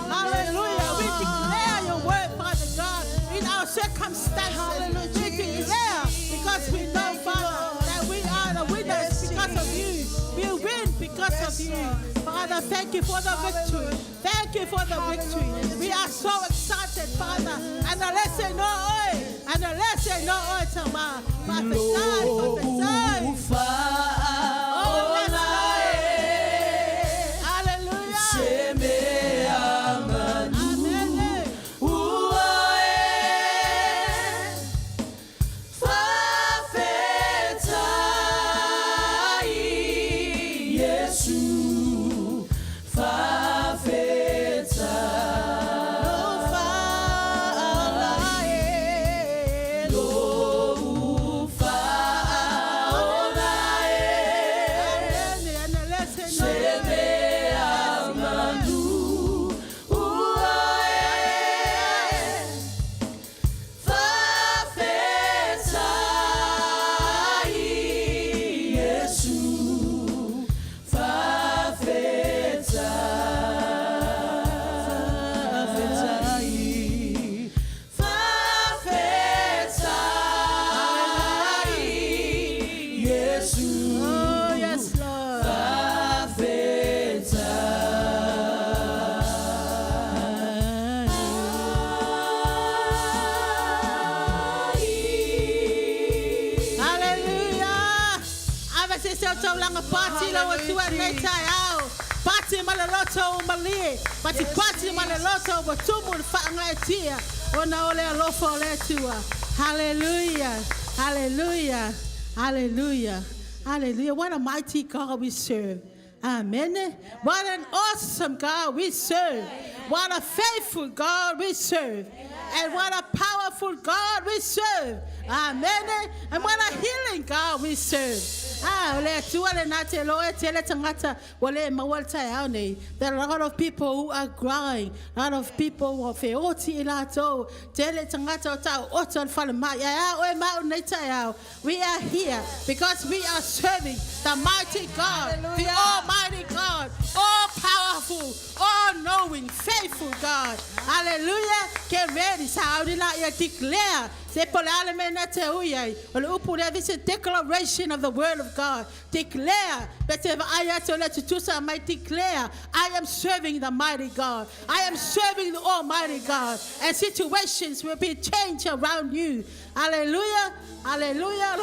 Hallelujah. We declare your word, Father God, in our circumstances. We declare because we know, Father, that we are the winners because of you. We win because of you. Father, thank you for the victory. Thank you for the victory. We are so excited, Father. And let's say no oil. And let's say no oil to my Faafetai. Hallelujah, hallelujah, hallelujah, hallelujah. What a mighty God we serve. Amen. What an awesome God we serve. What a faithful God we serve. And what a powerful God we serve. Amen. And what a healing God we serve. There are a lot of people who are crying. A lot of people who are we are here because we are serving the mighty God, the Almighty God, all powerful, all knowing, faithful God. Hallelujah. Get ready. Declare. This is a declaration of the word of God. Declare. Declare. I am serving the mighty God. I am serving the Almighty God. And situations will be changed around you. Hallelujah. Hallelujah.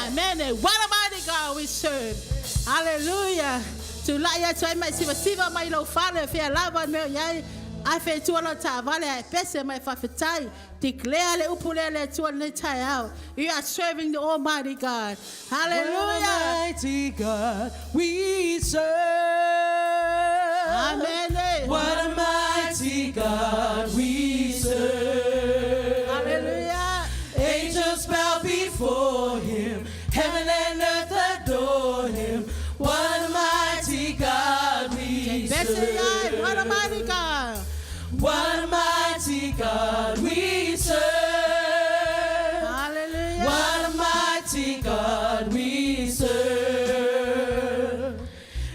Amen. What a mighty God we serve. Hallelujah. To la to my siva my lo father fe lava me yai I fe to la ta vale pese my Faafetai declare le upule to le out. You are serving the Almighty God. Hallelujah. Almighty God we serve. Amen. What a mighty God we serve. Hallelujah. Angels bow before him. Heaven and earth adore him. What a mighty God we serve. What a mighty God. What a mighty God we serve. Hallelujah. What a mighty God we serve.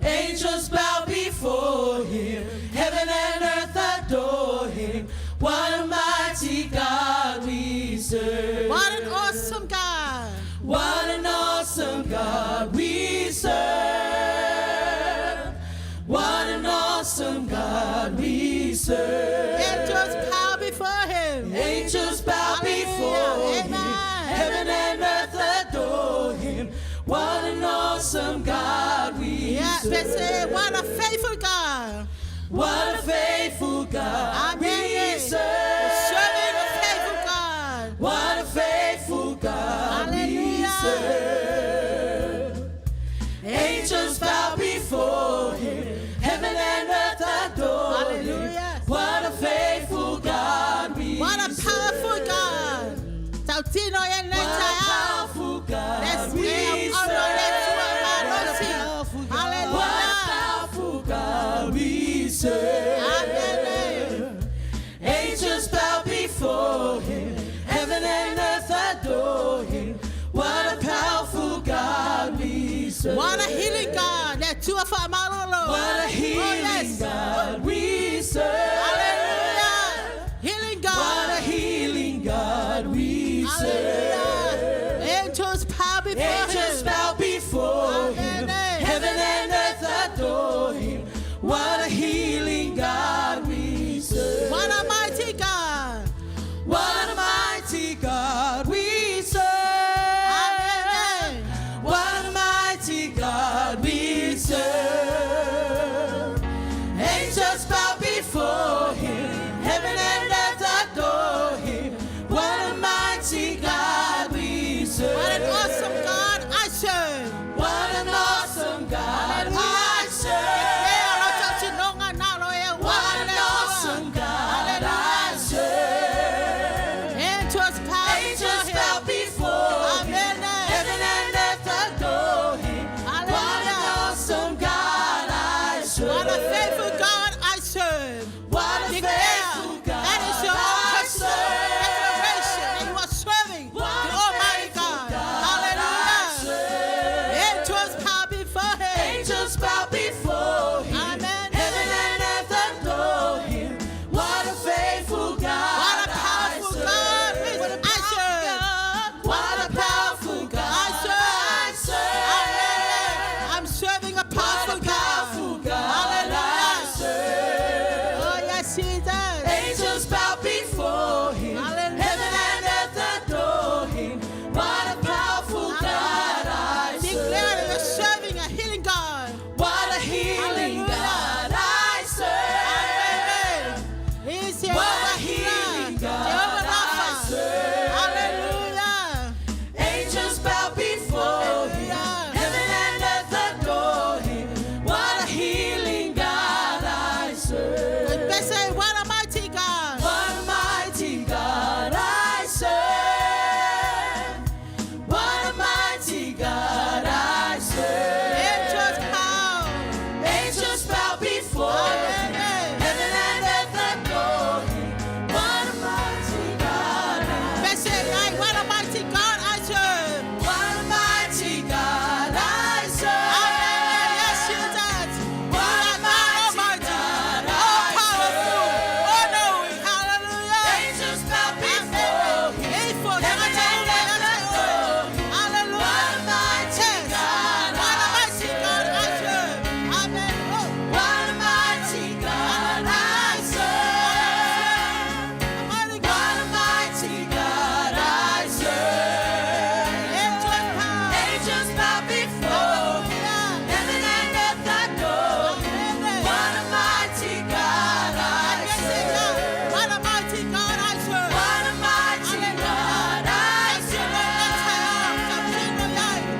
Angels bow before him. Heaven and earth adore him. What a mighty God we serve. What an awesome God. What an awesome God we serve. What an awesome God we serve. Angels bow before him. Angels bow before him. Heaven and earth adore him. What an awesome God we serve. What a faithful God. What a faithful God we serve. Serving a faithful God. What a faithful God we serve. Angels bow before him. Heaven and earth adore him. What a faithful God we serve. What a powerful God. What a powerful God we serve. What a powerful God we serve. Angels bow before him. Heaven and earth adore him. What a powerful God Tuafa Malolo. What a healing God we serve. Hallelujah. Healing God. What a healing God we serve. Hallelujah. Angels bow before Angels him. bow before him. Amen. Heaven and earth adore him. What a healing God we serve. What a mighty God. What a mighty God we serve. Amen. What a mighty God we serve. Angels bow before him. Heaven and earth adore him. What a mighty God we serve. What an awesome God I serve. What an awesome God I serve. What an awesome God I serve. Angels bow before him. Amen. Heaven and earth adore him. What an awesome God I serve. What a faithful God I serve. What a Declare faithful God that is your own I personal serve. declaration that you are serving What the a Almighty faithful God. God Hallelujah. I serve. Angels bow before him. Angels bow before him. Amen. Heaven and earth adore him. What a faithful God What a I powerful serve. God I serve. What a powerful God I I serve. serve. I'm serving a What powerful a powerful God. God I Hallelujah. serve. Oh, yes, he does. Angels bow before him. Hallelujah. Heaven and earth adore him. What a powerful God I Declare that you're serve. serving a healing God. What a healing Hallelujah. God I serve. He's What a Jehovah healing Healer, God Jehovah I Rapha. serve. Hallelujah. Angels bow before him. Hallelujah. Heaven and earth adore him. What a healing God I serve. Let's say, what a mighty God. What a mighty God I serve. What a mighty God I serve. Angels bow. Angels bow before him. Amen. Heaven and earth adore him. What a mighty God I Let's say, like, what a mighty God I serve. What a mighty God I serve. Hallelujah. Yes, Jesus. What a You are God mighty God all I powerful, serve. all knowing. Hallelujah. Angels bow before him. Faithful. Heaven and earth adore him. Hallelujah. What a mighty Yes. God What a I mighty God I serve. serve. Amen. Oh. What a mighty God I serve. Mighty What God. a mighty God I serve. Angels bow. Angels bow before him. Hallelujah. Heaven and earth adore him. Amen. What a mighty God I Yes, it does. serve. What a mighty God I serve. What a mighty God I serve.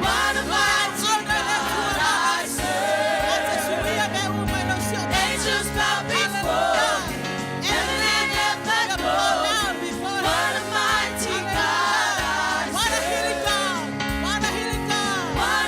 What a mighty God I serve. Angels bow before him. Heaven and earth adore him. What a mighty God I What a healing serve. God. What a healing God. What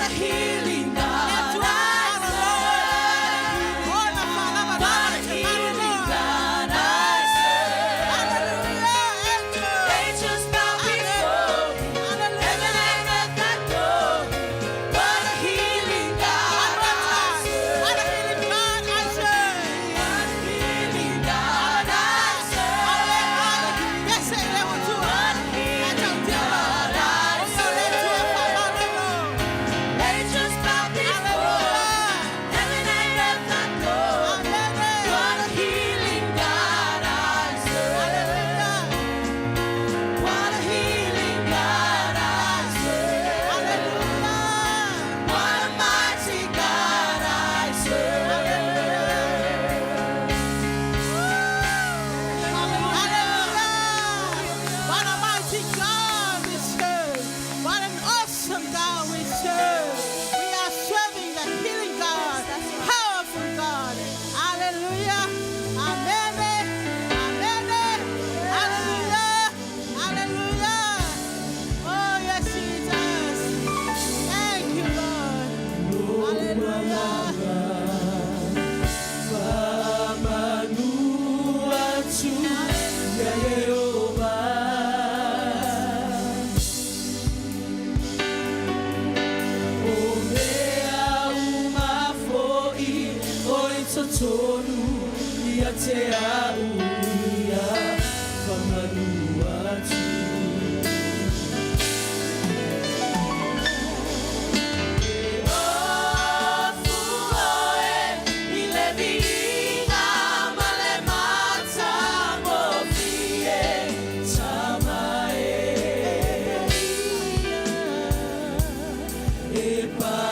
tonu ia te auia whamanua tu. Bye.